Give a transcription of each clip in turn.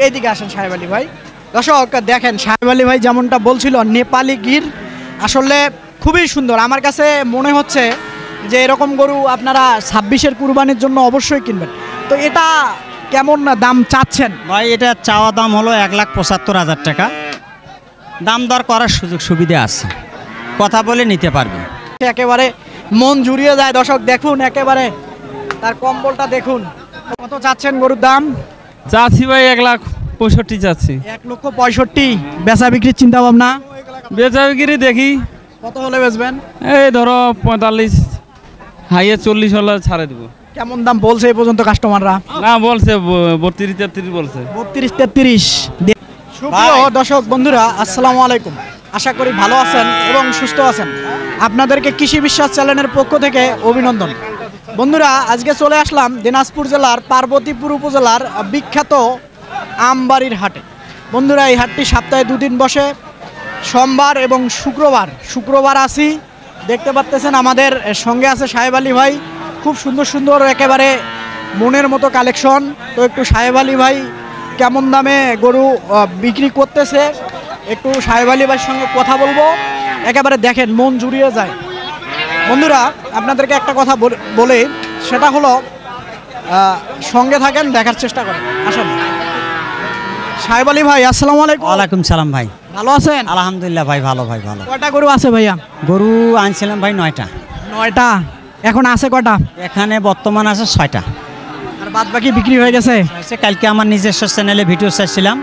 এদিকে আসেন সাহেব আলী ভাই। দর্শক দেখেন সাহেব আলী ভাই যেমনটা বলছিল নেপালি গির আসলে খুবই সুন্দর। আমার কাছে মনে হচ্ছে যে এরকম গরু আপনারা 26-এর কুরবানির জন্য অবশ্যই কিনবেন। তো এটা কেমন দাম চাচ্ছেন ভাই? এটা চাওয়া দাম হলো 1,75,000 টাকা। দাম দর করার সুযোগ সুবিধা আছে, কথা বলে নিতে পারবে। একেবারে মন জুড়িয়ে যায়। দর্শক দেখুন একেবারে তার কম্বলটা দেখুন। কত চাচ্ছেন গরুর দাম? চাচ্ছি ভাই 1,65,000 চাচ্ছি। 1,65,000। বেচা বিক্রির চিন্তা ভাবনা? বেচা বিক্রি দেখি কত হলে বেচবেন? এই ধরো 45, হাইয়ে 40 হলে ছাড়ে দেবো। কেমন দাম বলছে এই পর্যন্ত কাস্টমাররা? না বলছে 32-33 বলছে। 32-33। সুপ্রিয় দর্শক বন্ধুরা আসসালামু আলাইকুম, আশা করি ভালো আছেন এবং সুস্থ আছেন। আপনাদেরকে কৃষি বিশ্বাস চ্যানেলের পক্ষ থেকে অভিনন্দন। বন্ধুরা আজকে চলে আসলাম দিনাজপুর জেলার পার্বতীপুর উপজেলার বিখ্যাত আমবাড়ির হাটে। বন্ধুরা এই হাটটি সপ্তাহে 2 দিন বসে, সোমবার এবং শুক্রবার আসি। দেখতে পাচ্ছেন আমাদের সঙ্গে আছে সাহেব আলী ভাই। খুব সুন্দর সুন্দর একেবারে মনের মতো কালেকশন। তো একটু সাহেব আলী ভাই কেমন দামে গরু বিক্রি করতেছে একটু সাহেব আলী ভাইয়ের সঙ্গে কথা বলবো। একেবারে দেখেন মন জুড়িয়ে যায়। বন্ধুরা আপনাদেরকে একটা কথা বলে, সেটা হলো সঙ্গে থাকেন, দেখার চেষ্টা করেন। আসেন সাহেব আলী ভাই আসসালামু আলাইকুম। ওয়ালাইকুম সালাম ভাই, ভালো আছেন? আলহামদুলিল্লাহ ভাই, ভালো ভাই ভালো। কয়টা গরু আছে ভাইয়া? গরু আনছিলাম ভাই 9টা। 9টা? এখন আছে কয়টা? এখানে বর্তমান আছে 6টা। আর বাদ বাকি বিক্রি হয়ে গেছে? কালকে আমার নিজস্ব চ্যানেলে ভিডিও চাইছিলাম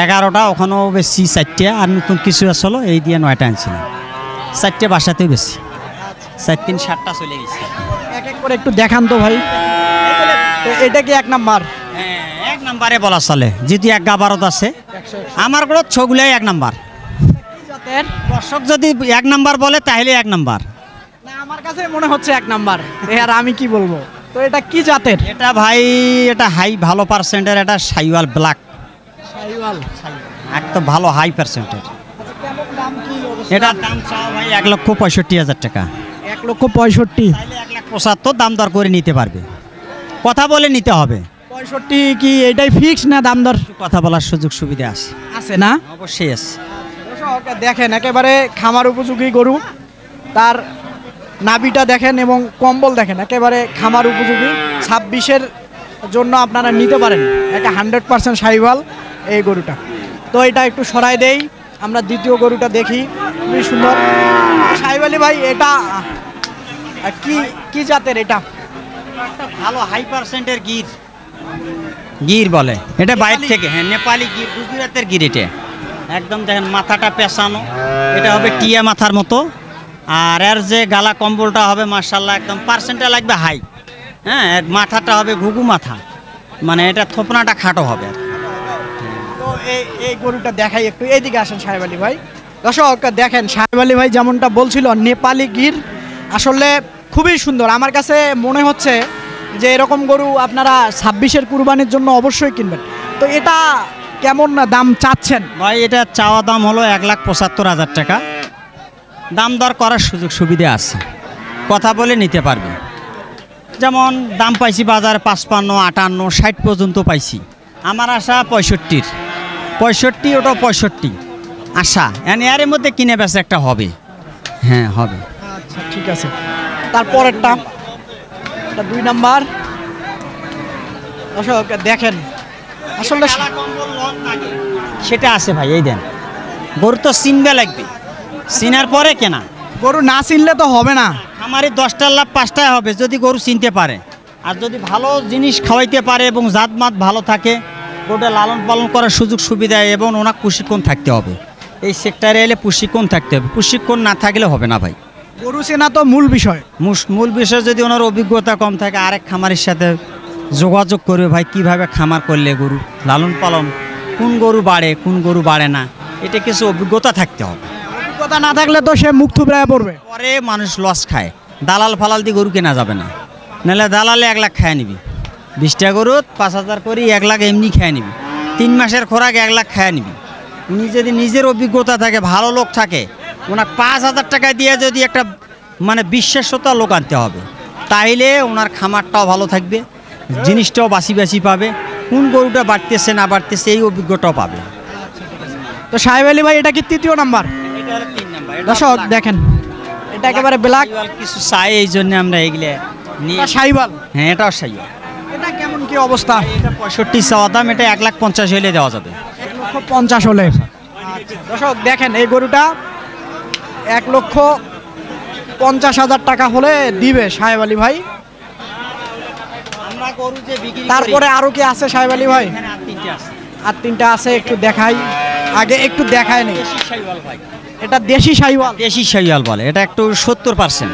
11টা, ওখানেও বেশি 4টে, আর নতুন কিছু আসলো এই দিয়ে 9টা আনছিলাম। 4টে বাসাতেই বেশি, 4-3 7টা চলে গেছে। এক এক করে একটু দেখান তো ভাই। তো এটা কি 1 নাম্বার? হ্যাঁ 1 নাম্বারে বলা চলে, যেহেতু 1 গাবারত আছে। আমার ঘরত ছগুলাই 1 নাম্বার। দর্শক যদি 1 নাম্বার বলে তাহলে 1 নাম্বার। না আমার কাছে মনে হচ্ছে 1 নাম্বার। আর আমি কি বলবো? তো এটা কি জাতের? এটা ভাই এটা হাই ভালো পার্সেন্টের, এটা সাইওয়াল ব্ল্যাক। সাইওয়াল একদম ভালো হাই পার্সেন্টের। কেমন দাম কি অবস্থা? এটার দাম চাও ভাই 1,65,000 টাকা। 1,65,000? তাহলে 1,75,000 দাম দর করে নিতে পারবে, কথা বলে নিতে হবে। 65 কি এটাই ফিক্স না দাম দর? কথা বলার সুযোগ সুবিধা আছে, আছে না? অবশ্যই আছে। দেখেন একেবারে খামার উপযোগী গরু, তার নাভিটা দেখেন এবং কম্বল দেখেন, একেবারে খামার উপযোগী। 26-এর জন্য আপনারা নিতে পারেন। একটা 100% সাইওয়াল এই গরুটা। তো এটা একটু সরাই দেই, আমরা দ্বিতীয় গরুটা দেখি। খুবই সুন্দর। সাহেব আলী ভাই এটা কি জাতের? এটা ভালো হাই পার্সেন্টের গির বলে এটা, বাইরে থেকে। হ্যাঁ নেপালি গির, গুজরাটের গির। এটা একদম দেখেন মাথাটা পেঁচানো, এটা হবে টিয়া মাথার মতো। আর এর যে গালা কম্বলটা হবে মাশাআল্লাহ একদম পার্সেন্টটা লাগবে হাই। হ্যাঁ মাথাটা হবে ঘুঘু মাথা, মানে এটা থোপনাটা খাটো হবে। তো এই গরুটা দেখাই একটু, এইদিকে আসেন সাহেব আলী ভাই। দর্শক দেখেন সাহেব আলী ভাই যেমনটা বলছিল নেপালি গির আসলে খুবই সুন্দর। আমার কাছে মনে হচ্ছে যে এরকম গরু আপনারা 26-এর কুরবানির জন্য অবশ্যই কিনবেন। তো এটা কেমন দাম চাচ্ছেন ভাই? এটা চাওয়া দাম হলো 1,75,000 টাকা। দাম দর করার সুযোগ সুবিধা আছে, কথা বলে নিতে পারবে। যেমন দাম পাইছি বাজারে 55, 58, 60 পর্যন্ত পাইছি। আমার আশা 65, ওটা 65 আশা। এর মধ্যে কিনে বেচা একটা হবে। হ্যাঁ হবে। আচ্ছা ঠিক আছে। তারপরেরটা এটা 2 নাম্বার। দর্শক দেখেন আসলে সেটা আছে ভাই। এই দেন গরু তো চিনবে লাগবে, চিনার পরে কেনা। গরু না চিনলে তো হবে না। আমারই 10টার লাভ 5টায় হবে যদি গরু চিনতে পারে, আর যদি ভালো জিনিস খাওয়াইতে পারে এবং জাতমাত ভালো থাকে, গরুটা লালন পালন করার সুযোগ সুবিধা এবং ওনার প্রশিক্ষণ থাকতে হবে। এই সেক্টরে এলে প্রশিক্ষণ থাকতে হবে, প্রশিক্ষণ না থাকলে হবে না ভাই। গরু চেনা তো মূল বিষয়। মূল বিষয় যদি ওনার অভিজ্ঞতা কম থাকে, আরেক খামারের সাথে যোগাযোগ করবে ভাই কিভাবে খামার করলে গরু লালন পালন, কোন গরু বাড়ে কোন গরু বাড়ে না, এটা কিছু অভিজ্ঞতা থাকতে হবে। অভিজ্ঞতা না থাকলে তো সে মুখ থুবড়ায় পড়বে। পরে মানুষ লস খায়। দালাল ফালাল দিয়ে গরু কেনা যাবে না, নাহলে দালালে 1 লাখ খায় নিবি। 20টা গরু 5,000 করে 1 লাখ এমনি খায় নিবি। 3 মাসের খোরাক 1 লাখ খায় নিবি। উনি যদি নিজের অভিজ্ঞতা থাকে, ভালো লোক থাকে, ওনার 5,000 টাকা দিয়ে যদি একটা মানে বিশ্বাসতা লোক আনতে হবে, তাইলে ওনার খামারটাও ভালো থাকবে, জিনিসটাও বাসি বাসি পাবে, কোন গরুটা বাড়তেছে না বাড়তেছে এই অভিজ্ঞতাও পাবে। তো সাহেব আলী ভাই এটা কি তৃতীয় নাম্বার? এটা হলো 3 নাম্বার। দর্শক দেখেন এটা একেবারে ব্ল্যাক কিছু চাই এই জন্য আমরা এগুলো নিয়ে। শাহিওয়াল, হ্যাঁ এটাও সাইওয়াল। এটা কেমন কি অবস্থা? এটা 65 চাওয়া দাম, এটা 1,50,000 হলে দেওয়া যাবে। 1,50,000 হলে। দর্শক দেখেন এই গরুটা 1,50,000 টাকা হলে দিবে সাহেব আলী ভাই। আমরা গরু যে বিক্রি করি তারপরে আরো কি আছে সাহেব আলী ভাই? এখানে আর 3টা আছে। আর 3টা আছে, একটু দেখাই, আগে একটু দেখায় নেই। দেশি সাইওয়াল ভাই, এটা দেশি শাহিওয়াল। দেশি সাইওয়াল বলে, এটা একটু 70%।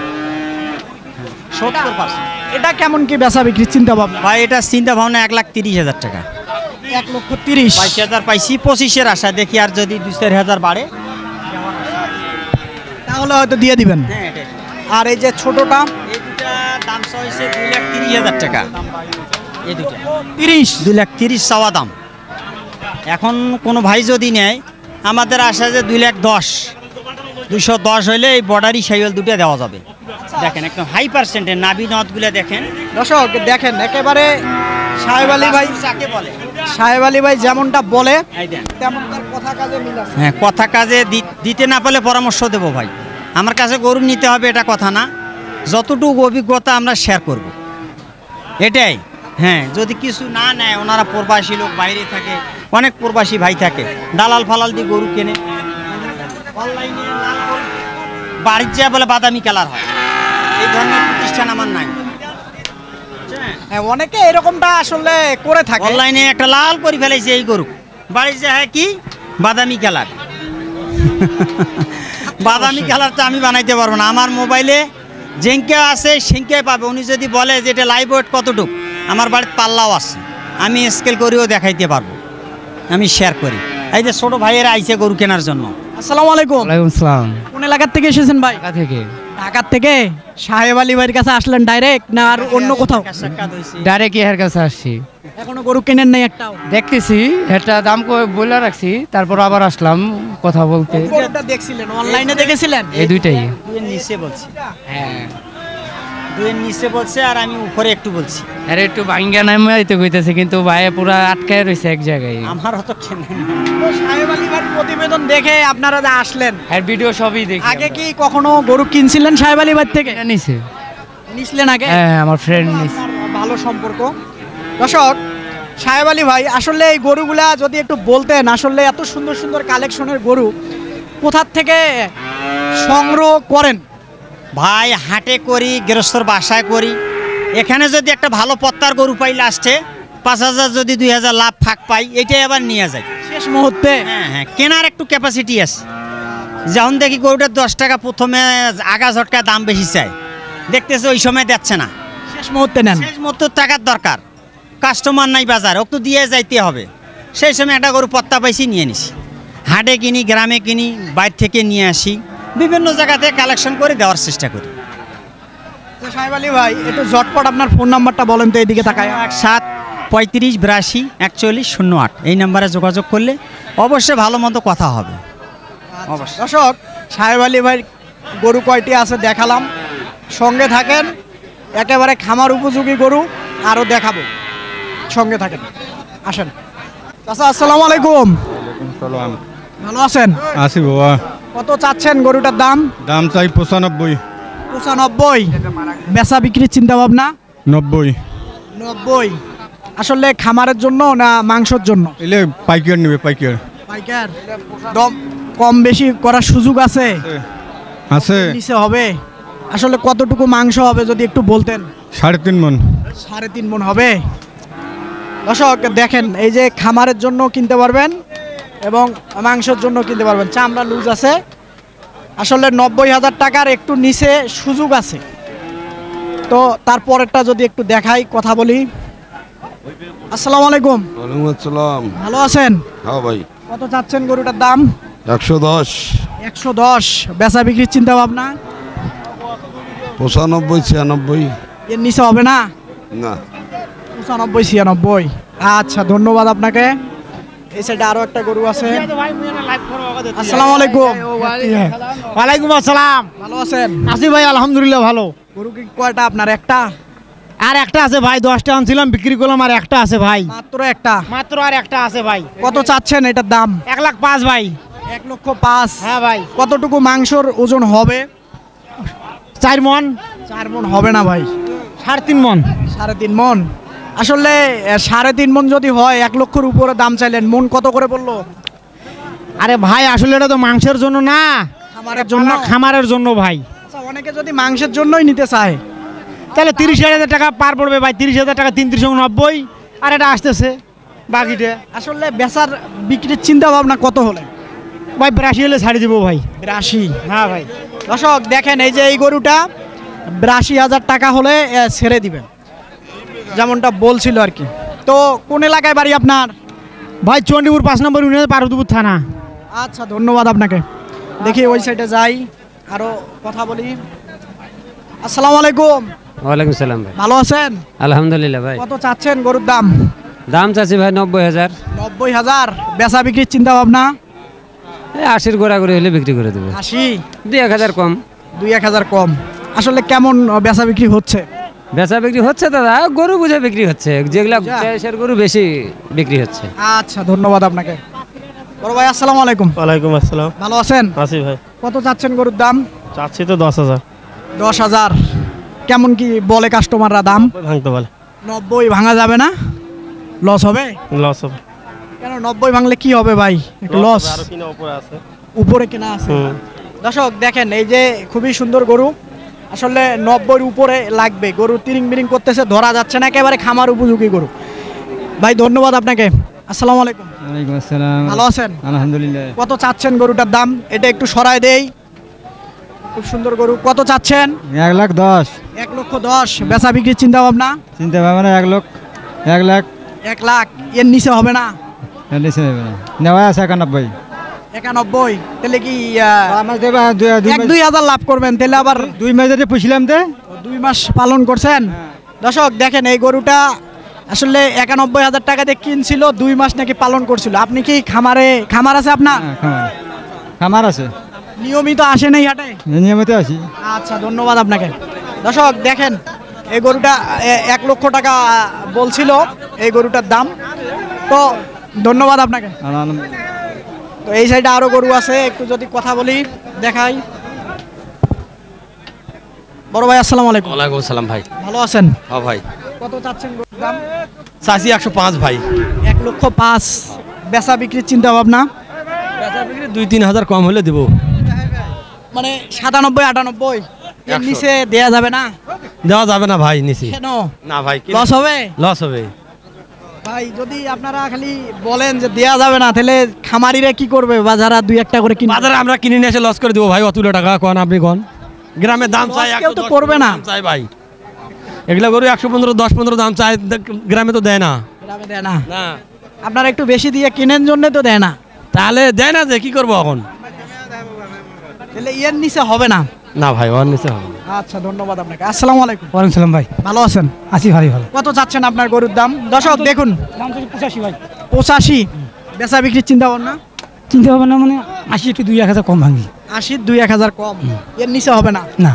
70%। এটা কেমন কি বেচা বিক্রির চিন্তা ভাবনা? ভাই এটা চিন্তা ভাবনা 1,30,000 টাকা। 1,30,000। 22,000 পাইছি, 25-এর আশা দেখি, আর যদি 2-4,000 বাড়ে তাহলে হয়তো দিয়ে দিবেন। হ্যাঁ এটাই। আর এই যে ছোটটা এই দুটা দাম হয়েছে 2,30,000 টাকা। এই দুটা 30। 2,30,000 চাওয়া দাম। এখন কোনো ভাই যদি নেয়, আমাদের আশা যে 2,10,000, 210 হলে এই বর্ডারি সাইওয়াল দুটো দেওয়া যাবে। দেখেন একদম হাই পার্সেন্টের নাভি নথগুলো দেখেন। দর্শক দেখেন একেবারে সাহেব আলী ভাই, যাকে বলে সাহেব আলী ভাই যেমনটা বলে এই দেন। তেমন তার কথা কাজে মিল আছে। হ্যাঁ, কথা কাজে দিতে না পারলে পরামর্শ দেবো ভাই। আমার কাছে গরু নিতে হবে এটা কথা না, যতটুকু অভিজ্ঞতা আমরা শেয়ার করব এটাই। হ্যাঁ, যদি কিছু না নেয়, ওনারা প্রবাসী লোক, বাইরে থাকে, অনেক প্রবাসী ভাই থাকে, দালাল ফালাল দিয়ে গরু কেনে, অনলাইনে বাড়ির যা বলে বাদামি কালার হয়, এই ধরনের প্রতিষ্ঠান আমার নাই। হ্যাঁ, অনেকে এরকমটা আসলে করে থাকে। অনলাইনে একটা লাল করে ফেলাইছে এই গরু, বাড়ির যা হয় কি বাদামি কালার। বাদামি কালার তো আমি বানাইতে পারবো না, আমার মোবাইলে যেঙ্কে আছে সেঙ্কে পাবে। উনি যদি বলে যে এটা লাইভ ওয়েট কতটুক, আমার বাড়ির পাল্লাও আছে, আমি স্কেল করেও দেখাইতে পারবো, আমি শেয়ার করি। এই যে ছোট ভাইয়েরা আইছে গরু কেনার জন্য। আসসালামু আলাইকুম। ওয়ালাইকুম আসসালাম। কোন এলাকার থেকে এসেছেন ভাই? ঢাকা থেকে। ঢাকার থেকে সাহেব আলী ভাইয়ের কাছে আসলেন ডাইরেক্ট, না আর অন্য কোথাও? সাক্ষাৎ হয়েছে। ডাইরেক্ট এর কাছে আসছি, এখনো গরু কেনেন নাই একটাও? দেখতেছি এটা দাম বলে রাখছি, তারপর আবার আসলাম কথা বলতে। গরুটা দেখছিলেন অনলাইনে দেখেছিলেন? এই দুইটাই। দুয়ের নিচে বলছি, হ্যাঁ, দুয়ের নিচে বলছে, আর আমি উপরে একটু বলছি। আরে একটু ভাঙ্গা নামে আইতে কইতেছে, কিন্তু ভাই পুরা আটকায় রয়েছে এক জায়গায়। আমার অত কেনে না। তো সাহেব আলী ভাইয়ের প্রতিবেদন দেখে আপনারা যা আসলেন, আর ভিডিও সবই দেখি। আগে কি কখনো গরু কিনছিলেন সাহেব আলী ভাই থেকে? নিছে? নিছিলেন আগে? হ্যাঁ, আমার ফ্রেন্ড নিছে। ভালো সম্পর্ক। দর্শক, সাহেব আলী ভাই আসলে এই গরুগুলা যদি একটু বলতেন, আসলে এত সুন্দর সুন্দর কালেকশনের গরু কোথার থেকে সংগ্রহ করেন? ভাই হাটে করি, গৃহস্থর বাসায় করি। এখানে যদি একটা ভালো পত্তার গরু পাই, লাস্টে 5,000 যদি 2,000 লাভ ফাঁক পাই, এটাই আবার নিয়ে যায় শেষ মুহূর্তে। হ্যাঁ হ্যাঁ, কেনার একটু ক্যাপাসিটি আছে। যখন দেখি গরুটার 10 টাকা প্রথমে আগা ঝটকা দাম বেশি চাই, দেখতেছে ওই সময় দিচ্ছে না, শেষ মুহূর্তে নেন। শেষ মতো টাকার দরকার, কাস্টমার নাই বাজার, একটু দিয়ে যাইতে হবে। সেই সময় একটা গরু পত্তা পাইছি, নিয়ে নিছি। হাটে কিনি, গ্রামে কিনি, বাইরে থেকে নিয়ে আসি, বিভিন্ন জায়গাতে কালেকশন করে দেওয়ার চেষ্টা করি। তো সাহেব আলী ভাই একটু ঝটপট আপনার ফোন নাম্বারটা বলেন তো, এইদিকে তাকায়। 7-35-82-41-08 এই নাম্বারে যোগাযোগ করলে অবশ্যই ভালো মতো কথা হবে। অবশ্যই। দর্শক, সাহেব আলী ভাই গরু কয়টি আছে দেখালাম, সঙ্গে থাকেন, একেবারে খামার উপযোগী গরু আরও দেখাবো, সঙ্গে থাকেন, আসেন। চাচা আসসালামু আলাইকুম। ভালো আছেন? আছি বাবা। কত চাচ্ছেন গরুটার দাম? দাম চাই 95। 95। বেচা বিক্রির চিন্তা ভাবনা? 90। 90। আসলে খামারের জন্য না মাংসের জন্য? এলে পাইকার নেবে, পাইকার। পাইকার দম কম বেশি করার সুযোগ আছে? আছে। নিচে হবে? আসলে কতটুকু মাংস হবে যদি একটু বলতেন? 3.5 মণ। 3.5 মণ হবে। দর্শক দেখেন, এই যে খামারের জন্য কিনতে পারবেন এবং মাংসের জন্য কিনতে পারবেন, চামড়া লুজ আছে। আসলে 90,000 টাকার একটু নিচে সুযোগ আছে। তো তারপরেরটা যদি একটু দেখাই, কথা বলি। আসসালামু আলাইকুম। ওয়ালাইকুম আসসালাম। ভালো আছেন? হ্যাঁ ভাই। কত চাচ্ছেন গরুটার দাম? 110। 110। বেচা বিক্রির চিন্তা ভাবনা? 95, 96। এর নিচে হবে না? না। 95, 96। আচ্ছা, ধন্যবাদ আপনাকে। এই সাইডে আরো একটা গরু আছে। আসসালামু আলাইকুম। ওয়ালাইকুম আসসালাম। ভালো আছেন? আছি ভাই, আলহামদুলিল্লাহ ভালো। গরু কি কয়টা আপনার? একটা? আর একটা আছে ভাই, 10টা আনছিলাম বিক্রি করলাম, আর একটা আছে ভাই, মাত্র একটা, মাত্র আর একটা আছে ভাই। কত চাচ্ছেন এটার দাম? 1,05,000 ভাই। 1,05,000। হ্যাঁ ভাই। কতটুকু মাংসর ওজন হবে? 4 মন। 4 মণ হবে না ভাই, 3.5 মন। 3.5 মণ। আসলে 3.5 মণ যদি হয়, 1 লক্ষর উপরে দাম চাইলেন, মন কত করে বললো? আরে ভাই আসলে এটা তো মাংসের জন্য না, খামারের জন্য। খামারের জন্য ভাই। আচ্ছা, অনেকে যদি মাংসের জন্যই নিতে চায় তাহলে 30,000 টাকা পার পড়বে ভাই। 30,000 টাকা 3,390, আর এটা আসতেছে বাকিটা। আসলে বেচার বিক্রির চিন্তা ভাবনা কত হলে? ভাই 82 হলে ছাড়ি দিব ভাই। 82? হ্যাঁ ভাই। দর্শক দেখেন, এই যে এই গরুটা 82,000 টাকা হলে ছেড়ে দিবেন, যেমনটা বলছিল আর কি। তো কোন এলাকায় বাড়ি আপনার? ভাই চণ্ডীপুর 5 নম্বর ইউনিয়ন, পার্বতীপুর থানা। আচ্ছা, ধন্যবাদ আপনাকে। দেখি ওই সাইডে যাই, আরো কথা বলি। আসসালামু আলাইকুম। ওয়ালাইকুম সালাম ভাই। ভালো আছেন? আলহামদুলিল্লাহ ভাই। কত চাচ্ছেন গরুর দাম? দাম চাচ্ছি ভাই 90,000। 90,000। বেচা বিক্রির চিন্তা ভাবনা? 80 গোড়াগড়ি হলে বিক্রি করে দেবো। 80? 2-1,000 কম। 2-1,000 কম। আসলে কেমন বেচা বিক্রি হচ্ছে? বেচা বিক্রি হচ্ছে দাদা, গরু বুঝে বিক্রি হচ্ছে, যেগুলা চাইছের গরু বেশি বিক্রি হচ্ছে। আচ্ছা, ধন্যবাদ আপনাকে। বড় ভাই আসসালামু আলাইকুম। ওয়ালাইকুম আসসালাম। ভালো আছেন? আছি ভাই। কত চাচ্ছেন গরুর দাম? চাচ্ছি তো 10,000। 10,000? কেমন কি বলে কাস্টমাররা দাম? ভাঙতে বলে। 90 ভাঙা যাবে না? লস হবে? লস হবে। কেন 90 ভাঙলে কি হবে ভাই? একটু লস। আরো কিনা উপরে আছে। উপরে কিনা আছে। দর্শক দেখেন, এই যে খুবই সুন্দর গরু, আসলে 90 উপরে লাগবে। গরু তিরিং বিরিং করতেছে, ধরা যাচ্ছে না, একেবারে খামার উপযোগী গরু। ভাই ধন্যবাদ আপনাকে। আসসালামু আলাইকুম। ওয়ালাইকুম আসসালাম। ভালো আছেন? আলহামদুলিল্লাহ। কত চাচ্ছেন গরুটার দাম? এটা একটু সরায় দেই। খুব সুন্দর গরু। কত চাচ্ছেন? 1,10,000। 1,10,000। বেচা বিক্রির চিন্তা ভাবনা? চিন্তা ভাবনা 1 লাখ। 1 লাখ। 1 লাখ। এর নিচে হবে না? নেওয়া আছে 91। 91? তাহলে কি আমার দেবা 1-2 হাজার লাভ করবেন? তাহলে আবার 2 মাস ধরে পুষিলাম তো। 2 মাস পালন করছেন। দর্শক দেখেন, এই গরুটা আসলে 91,000 টাকা দিয়ে কিনছিল, 2 মাস নাকি পালন করছিল। আপনি কি খামার আছে আপনার? খামার আছে। নিয়মিত আসেন এই হাটে? নিয়মিত আসি। আচ্ছা, ধন্যবাদ আপনাকে। দর্শক দেখেন, এই গরুটা 1 লক্ষ টাকা বলছিল এই গরুটার দাম। তো ধন্যবাদ আপনাকে। তো এই সাইডে আরো গরু আছে, একটু যদি কথা বলি দেখাই। বড় ভাই আসসালামু আলাইকুম। ওয়ালাইকুম আসসালাম ভাই। ভালো আছেন? হ্যাঁ ভাই। কত চাচ্ছেন গরুর দাম? চাষি 105 ভাই। 1,05,000। বেচা বিক্রির চিন্তা ভাবনা? বেচা বিক্রি 2-3 হাজার কম হলে দেবো। মানে 97-98 এর নিচে দেয়া যাবে না? দেওয়া যাবে না ভাই নিচে। কেন? না ভাই, লস হবে? লস হবে ভাই। যদি আপনারা খালি বলেন যে দেয়া যাবে না, তাহলে খামারিরা কি করবে? বাজারে 2-1টা করে কিনবে। বাজারে আমরা কিনে নিয়ে এসে লস করে দেবো ভাই। অতুল্য টাকা কোন আপনি কোন? গ্রামে দাম চাই, কেউ তো করবে না। চাই ভাই। এগুলা গরু 115, 10-15 দাম চাই, গ্রামে তো দেয় না। গ্রামে দেয় না? না। আপনারা একটু বেশি দিয়ে কিনেন জন্য তো দেয় না। তাহলে দেয় না, যে কি করবো এখন? তাহলে এর নিচে হবে না? না ভাই, ওর নিচে হবে না। আচ্ছা, ধন্যবাদ আপনাকে। আসসালামু আলাইকুম। ওয়ালাইকুম সালাম ভাই। ভালো আছেন? আছি ভাই ভালো। কত চাচ্ছেন আপনার গরুর দাম? দর্শক দেখুন, দাম তো 85 ভাই। 85? বেচা বিক্রির চিন্তা ভাবনা? চিন্তা ভাবনা মানে 80 একটু 2-1,000 কম ভাঙি। 80? 2-1,000 কম। এর নিচে হবে না? না।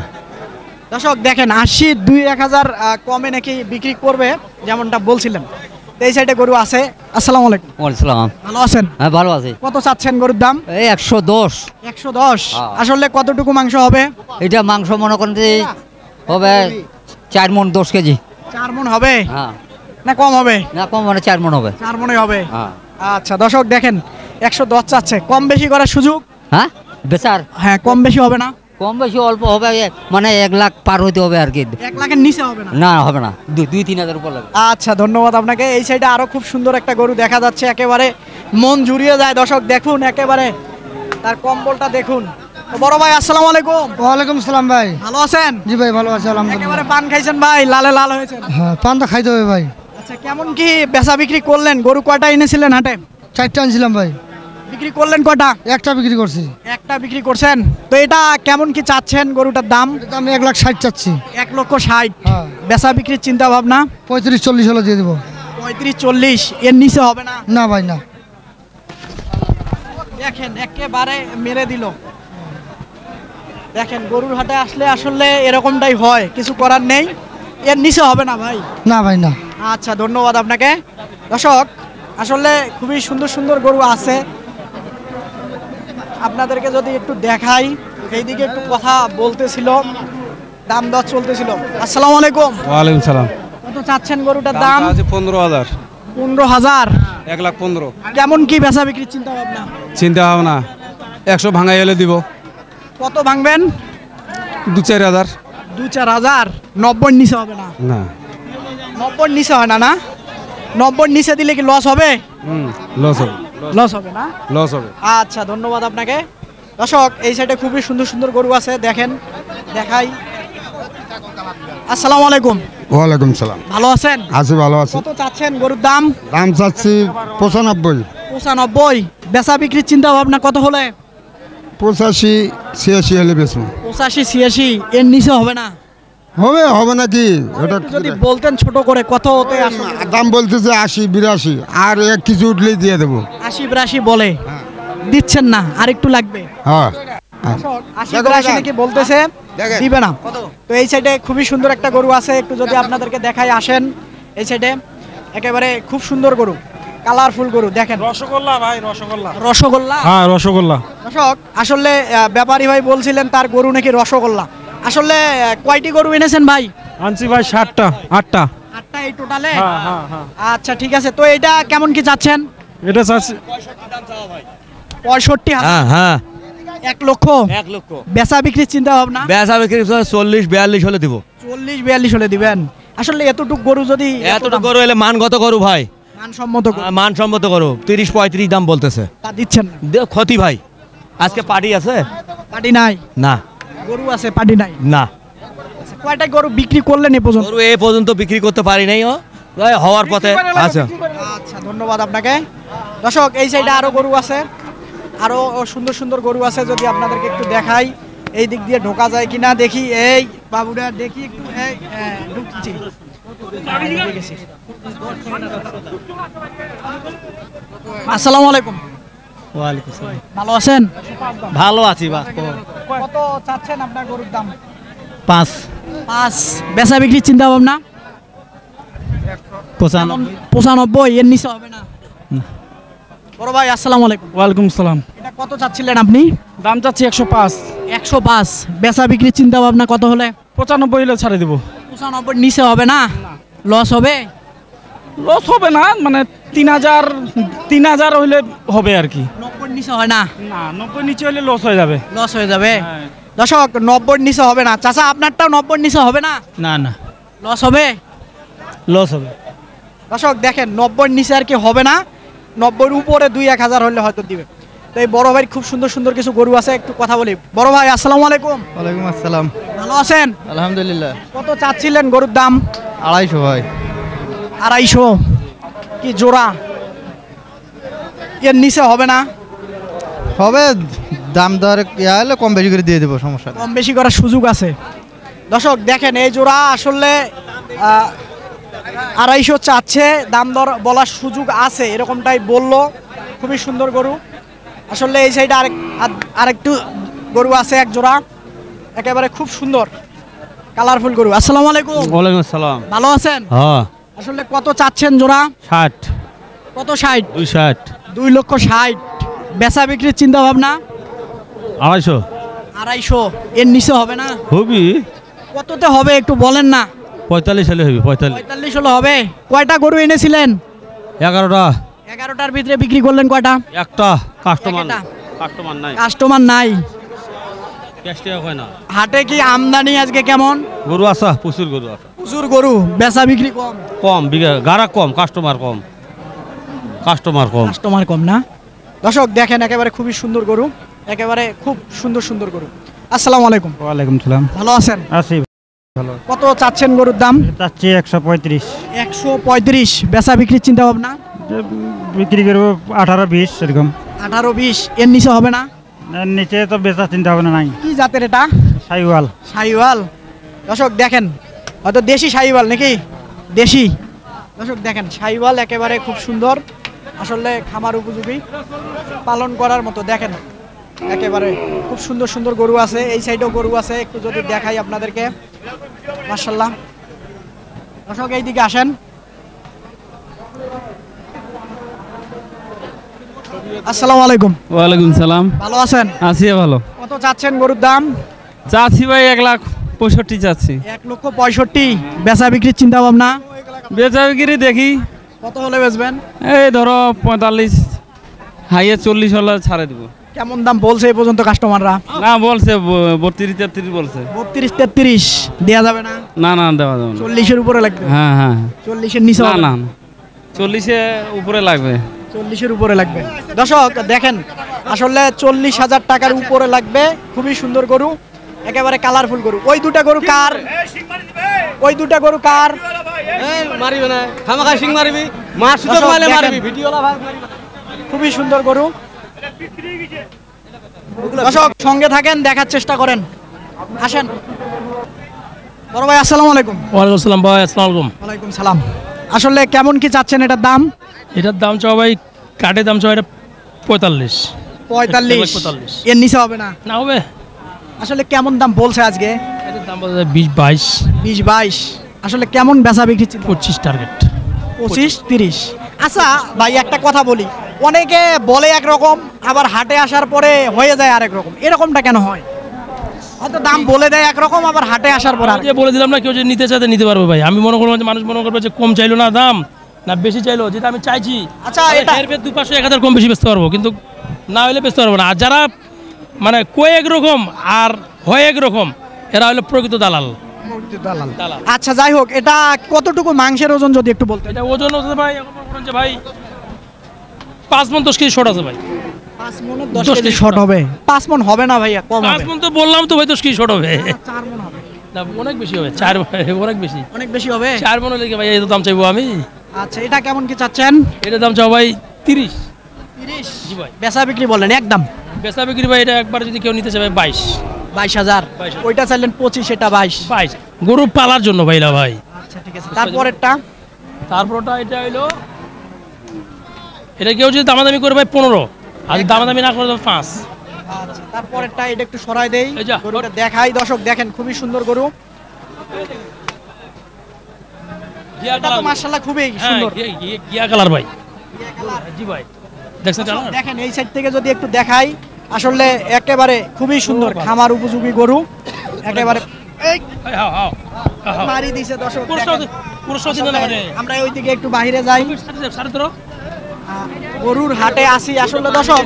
দর্শক দেখেন, 80 2-1,000 কমে নাকি বিক্রি করবে, যেমনটা বলছিলেন। এই সাইডে গরু আছে। আসসালামু আলাইকুম। ওয়ালাইকুম সালাম। ভালো আছেন? হ্যাঁ ভালো আছি। কত চাচ্ছেন গরুর দাম? এই 110। 110? আসলে কতটুকু মাংস হবে? এটা মাংস মনে করেন যে হবে 4 মণ 10 কেজি। 4 মণ হবে? হ্যাঁ। না কম হবে? না কম মানে 4 মণ হবে। 4 মণই হবে? হ্যাঁ। আচ্ছা, দর্শক দেখেন, 110 চাচ্ছে। কম বেশি করার সুযোগ? হ্যাঁ বেচার? হ্যাঁ, কম বেশি হবে না? কম বেশি অল্প হবে, মানে 1 লাখ পার হইতে হবে আর কি। 1 লাখের নিচে হবে না? না হবে না, 2-3 হাজার উপর লাগবে। আচ্ছা, ধন্যবাদ আপনাকে। এই সাইডে আরো খুব সুন্দর একটা গরু দেখা যাচ্ছে, একেবারে মন জুড়িয়ে যায়। দর্শক দেখুন, একেবারে তার কম্বলটা দেখুন। তো বড় ভাই আসসালামু আলাইকুম। ওয়ালাইকুম সালাম ভাই। ভালো আছেন? জি ভাই ভালো আছি আলহামদুলিল্লাহ। একেবারে পান খাইছেন ভাই, লালে লাল হয়েছেন। হ্যাঁ, পান তো খাইতে হবে ভাই। আচ্ছা, কেমন কি বেচা বিক্রি করলেন? গরু কয়টা এনেছিলেন হাটে? 4টা আনছিলাম ভাই। বিক্রি করলেন কয়টা? একটা বিক্রি করছি। একটা বিক্রি করছেন? তো এটা কেমন কি চাচ্ছেন গরুটার দাম? আমি 1,60,000 চাচ্ছি। 1,60,000? হ্যাঁ। বেচা বিক্রির চিন্তা ভাবনা? 35-40 হলে দিয়ে দেবো। 35-40? এর নিচে হবে না? না ভাই না। দেখেন, একেবারে মেরে দিল। দেখেন, গরুর হাটে আসলে আসলে এরকমটাই হয়, কিছু করার নেই। এর নিচে হবে না ভাই? না ভাই না। আচ্ছা, ধন্যবাদ আপনাকে। দর্শক, আসলে খুবই সুন্দর সুন্দর গরু আছে, আপনাদেরকে যদি একটু দেখাই। এইদিকে একটু কথা বলতেছিল, দাম দর চলতেছিল। আসসালামু আলাইকুম। ওয়ালাইকুম সালাম। কত চাচ্ছেন গরুটার দাম? 15,000। 15,000। 1,15,000। কেমন কি বেচা বিক্রির চিন্তা ভাবনা? চিন্তা ভাবনা 100 ভাঙাই এলে দিব। কত ভাঙবেন? 2-4,000। 2-4,000। 90 নিচে হবে না? না। 90 নিচে হয় না? না, 90 নিচে দিলে কি লস হবে? লস হবে। লস হবে না? লস হবে। আচ্ছা, ধন্যবাদ আপনাকে। দর্শক, এই সাইডে খুবই সুন্দর সুন্দর গরু আছে, দেখেন, দেখাই। আসসালামু আলাইকুম। ওয়ালাইকুম সালাম। ভালো আছেন? আছি, ভালো আছি। কত চাচ্ছেন গরুর দাম? দাম চাচ্ছি 95। 95। বেচা বিক্রির চিন্তা ভাবনা কত হলে? 85-86 হলে বেশি 85-86। এর নিচে হবে না? হবে। হবে নাকি? এটা একটু যদি বলতেন ছোট করে, কত হতে আসলে? দাম বলতেছে 80-82, আর কিছু উঠলেই দিয়ে দেবো। 80-82 বলে, দিচ্ছেন না, আর একটু লাগবে। হ্যাঁ। 80-82 নাকি বলতেছে, দিবে না। তো এই সাইডে খুবই সুন্দর একটা গরু আছে, একটু যদি আপনাদেরকে দেখাই, আসেন। এই সাইডে একেবারে খুব সুন্দর গরু, কালারফুল গরু, দেখেন। রসগোল্লা ভাই, রসগোল্লা। রসগোল্লা? হ্যাঁ, রসগোল্লা। দর্শক, আসলে ব্যাপারী ভাই বলছিলেন তার গরু নাকি রসগোল্লা। আসলে কয়টি গরু এনেছেন ভাই? আনছি ভাই 7টা 8টা। 8টা এই টোটালে? হ্যাঁ হ্যাঁ হ্যাঁ। আচ্ছা, ঠিক আছে। তো এটা কেমন কি চাচ্ছেন? এটা চাচ্ছি 65,000। হ্যাঁ হ্যাঁ। 1 লক্ষ? 1 লক্ষ। বেচা বিক্রির চিন্তা ভাবনা? বেচা বিক্রি 40-42 হলে দিব। 40-42 হলে দিবেন? আসলে এতটুকু গরু যদি এতটুকু গরু এলে মানগত গরু ভাই, মানসম্মত গরু, মানসম্মত গরু 30-35 দাম বলতেছে। তা দিচ্ছেন না? ক্ষতি ভাই। আজকে পার্টি আছে? পাটি নাই? না। গরু আছে, পাটি নাই? না। কয়টা গরু বিক্রি করলেন এ পর্যন্ত? গরু এ পর্যন্ত বিক্রি করতে পারি নাই, হওয়ার পথে। আচ্ছা আচ্ছা, ধন্যবাদ আপনাকে। দর্শক, এই সাইডে আরো গরু আছে, আরো সুন্দর সুন্দর গরু আছে, যদি আপনাদেরকে একটু দেখাই। এই দিক দিয়ে ঢোকা যায় কিনা দেখি। এই বাবুরা, দেখি একটু। এই ঢুকছি। আসসালামু আলাইকুম। ওয়ালাইকুম সালাম। ভালো আছেন? ভালো আছি বা। কত চাচ্ছেন আপনার গরুর দাম? 5। বেচা বিক্রির চিন্তা ভাবনা? 95। এর নিচে হবে না? বড় ভাই, আসসালামু আলাইকুম। ওয়ালাইকুম সালাম। এটা কত চাচ্ছিলেন আপনি? দাম চাচ্ছি 105। 105। বেচা বিক্রির চিন্তা ভাবনা কত হলে? 95 হলে ছাড়ে দেবো। 95 নিচে হবে না? লস হবে? লস হবে না, মানে 3000 হইলে হবে আর কি। 90 নিচে হয় না? না, 90 নিচে হলে লস হয়ে যাবে। লস হয়ে যাবে। দর্শক, 90 নিচে হবে না। চাচা, আপনারটাও 90 নিচে হবে না? না না, লস হবে? লস হবে। দর্শক, দেখেন, 90 নিচে আর কি হবে না, 90 উপরে 2-1000 হলে হয়তো দিবে। তো এই বড় ভাইয়ের খুব সুন্দর সুন্দর কিছু গরু আছে, একটু কথা বলি। বড় ভাই, আসসালামু আলাইকুম। ওয়ালাইকুম আসসালাম। ভালো আছেন? আলহামদুলিল্লাহ। কত চাচ্ছিলেন গরুর দাম? 250 ভাই। 250? কি জোড়া? এর নিচে হবে না? হবে, দাম দর ইয়া হলে কম বেশি করে দিয়ে দেবো, সমস্যা নেই। কম বেশি করার সুযোগ আছে। দর্শক, দেখেন, এই জোড়া আসলে 250 চাচ্ছে, দাম দর বলার সুযোগ আছে, এরকমটাই বললো। খুবই সুন্দর গরু। আসলে এই সাইডে আরেকটু গরু আছে, এক জোড়া, একেবারে খুব সুন্দর কালারফুল গরু। আসসালামু আলাইকুম। ওয়ালাইকুম আসসালাম। ভালো আছেন? হ্যাঁ। আসলে কত চাচ্ছেন জোড়া? 60। কত? 60? 260। 2,60,000। বেচা বিক্রির চিন্তা ভাবনা? 250। 250? এর নিচে হবে না? হবি। কততে হবে একটু বলেন না? 45 হলে হবে। 45 হলে হবে। কয়টা গরু এনেছিলেন? 11টা। 11টার ভিতরে বিক্রি করলেন কয়টা? একটা। কাস্টমার একটা। নাই। কাস্টমার নাই? ক্যাশটিয়া হয় না। হাটে কি আমদানি আজকে কেমন? গরু আছে, প্রচুর গরু আছে। প্রচুর গরু, বেচা বিক্রি কম? কম, গাড়া কম, কাস্টমার কম। কাস্টমার কম না? দর্শক, দেখেন, একেবারে খুবই সুন্দর গরু, একেবারে খুব সুন্দর সুন্দর গরু। আসসালামু আলাইকুম। ওয়ালাইকুম সালাম। ভালো আছেন? আছি ভালো। কত চাচ্ছেন গরুর দাম? চাচ্ছি 135। 135। বেচা বিক্রির চিন্তা ভাবনা? বিক্রি করবো 18-20 এরকম। 18-20? এর নিচে হবে না? এর নিচে তো বেচার চিন্তা ভাবনা নাই। কি জাতের এটা? সাইওয়াল। শাহিওয়াল? দর্শক, দেখেন, হয়তো দেশি শাহিওয়াল নাকি? দেশি। দর্শক, দেখেন, শাহিওয়াল একেবারে খুব সুন্দর, আসলে খামার উপযোগী, পালন করার মতো। দেখেন, একেবারে খুব সুন্দর সুন্দর গরু আছে। এই সাইডেও গরু আছে, একটু যদি দেখাই আপনাদেরকে। মাশাআল্লাহ, দর্শক এইদিকে আসেন। আসসালামু আলাইকুম। ওয়ালাইকুম সালাম। ভালো আছেন? আছি ভালো। কত চাচ্ছেন গরুর দাম? চাচ্ছি ভাই 1,65,000 চাচ্ছি। 1,65,000। বেচা বিক্রির চিন্তা ভাবনা? বেচা বিক্রি দেখি কত হলে বেচবেন? এই ধরো 45, হাইয়ে 40 হলে ছাড়ে দেবো। কেমন দাম বলছে এই পর্যন্ত কাস্টমাররা? না বলছে 32-33 বলছে। 32-33 দেয়া যাবে না? না না দেওয়া যাবে না। 40-এর উপরে লাগবে? হ্যাঁ হ্যাঁ 40-এর নিচে? না না 40-এর উপরে লাগবে। 40-এর উপরে লাগবে। দর্শক দেখেন, আসলে 40,000 টাকার উপরে লাগবে। খুবই সুন্দর গরু, একেবারে কালারফুল গরু। ওই দুটা গরু কার? ওই দুটা গরু কার? মারিবে না খামাখা সিং মারিবি মার সুযোগ মারলে মারবি ভিডিওলা ভাই। খুবই সুন্দর গরু। দর্শক সঙ্গে থাকেন, দেখার চেষ্টা করেন। আসেন বড় ভাই, আসসালামু আলাইকুম। ওয়ালাইকুম আসসালাম ভাই। আসসালামু আলাইকুম। ওয়ালাইকুম সালাম। আসলে কেমন কি চাচ্ছেন এটার দাম? এটার দাম চাও ভাই, কাঠের দাম চাও এটা 45। 45? এর নিচে হবে না? না হবে। আসলে কেমন দাম বলছে আজকে? এটার দাম বলছে 20-22। 20-22? আসলে কেমন বেচা বিক্রি? 25 টার্গেট। 25-30? আচ্ছা ভাই একটা কথা বলি, অনেকে বলে একরকম, আবার হাটে আসার পরে হয়ে যায় আরেক রকম। এরকমটা কেন হয়? হয়তো দাম বলে দেয় একরকম, আবার হাটে আসার পর যে বলে দিলাম না, কেউ যে নিতে চাইতে নিতে পারবে ভাই। আমি মনে করবো যে মানুষ মনে করবে যে কম চাইলো না দাম, না বেশি চাইলো, যেটা আমি চাইছি। আচ্ছা এটা এর 2-500-1000 কম বেশি বেচতে পারবো, কিন্তু না হলে বেচতে পারবো না। আর যারা মানে কয় একরকম আর হয় একরকম, এরা হলো প্রকৃত দালাল। আচ্ছা যাই হোক, এটা কতটুকু মাংসের ওজন যদি একটু বলতে? এটা ওজন আছে ভাই, ভাই 5 মণ 10 কেজি শর্ট আছে ভাই। 5 মণে 10 কেজি শর্ট হবে? 5 মণ হবে না ভাইয়া, কম হবে। 5 মণ তো বললাম তো ভাই, 10 কেজি শর্ট হবে। 4 মণ হবে না, অনেক বেশি হবে। 4 অনেক বেশি। অনেক বেশি হবে? 4 মণ হলে কি ভাই এত দাম চাইবো আমি? আচ্ছা এটা কেমন কি চাচ্ছেন? এটা দাম চাও ভাই 30। 30? জি ভাই। বেচা বিক্রি বললেন একদম? বেচা বিক্রি ভাই এটা একবার যদি কেউ নিতে চায় ভাই 22,000। ওইটা চাইলেন 25, এটা 22। গরু পালার জন্য ভাইলা ভাই। আচ্ছা ঠিক আছে। তারপরেরটা? তারপরটা এটা হইলো, এটা কেউ যদি দামাদামি করে ভাই 15, আর দামাদামি না করে 5। আচ্ছা তারপরেরটা এটা একটু সরাই দেই, এই যা গরুটা দেখাই। দর্শক দেখেন, খুবই সুন্দর গরু। এটা তো মাশাআল্লাহ খুবই সুন্দর। গিয়া কালার ভাই। জি ভাই দেখছেন কালার? দেখেন এই সাইড থেকে যদি একটু দেখাই, আসলে একেবারে খুবই সুন্দর খামার উপযোগী গরু। একেবারে মারি দিছে দর্শক। আমরা ওইদিকে একটু বাইরে যাই, গরুর হাটে আসি। আসলে দর্শক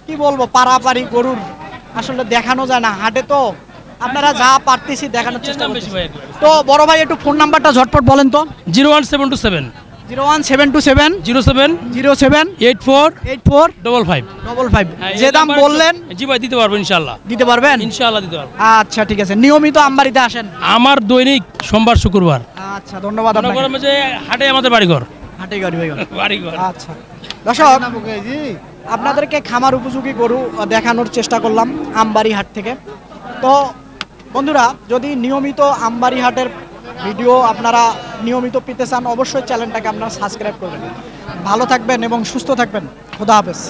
কি বলবো, পারাপারি গরুর আসলে দেখানো যায় না হাটে, তো আপনারা যা পারতেছি দেখানোর চেষ্টা করতেছি। তো বড় ভাই একটু ফোন নাম্বারটা ঝটপট বলেন তো। 01727 01727 07 84 55 55। যে দাম বললেন জি ভাই দিতে পারবো ইনশাআল্লাহ। দিতে পারবেন? ইনশাআল্লাহ দিতে পারবো। আচ্ছা ঠিক আছে। নিয়মিত আমবাড়িতে আসেন? আমার দৈনিক সোমবার শুক্রবার। আচ্ছা ধন্যবাদ আপনাকে। যে হাটে আমাদের বাড়িঘর। হাটে বাড়িঘর। আচ্ছা দর্শক, আপনাদেরকে খামার উপযোগী গরু দেখানোর চেষ্টা করলাম আমবাড়ি হাট থেকে। তো বন্ধুরা, যদি নিয়মিত আমবাড়ি হাটের ভিডিও আপনারা নিয়মিত পেতে চান, অবশ্যই চ্যানেলটাকে আপনারা সাবস্ক্রাইব করবেন। ভালো থাকবেন এবং সুস্থ থাকবেন। খোদা হাফেজ।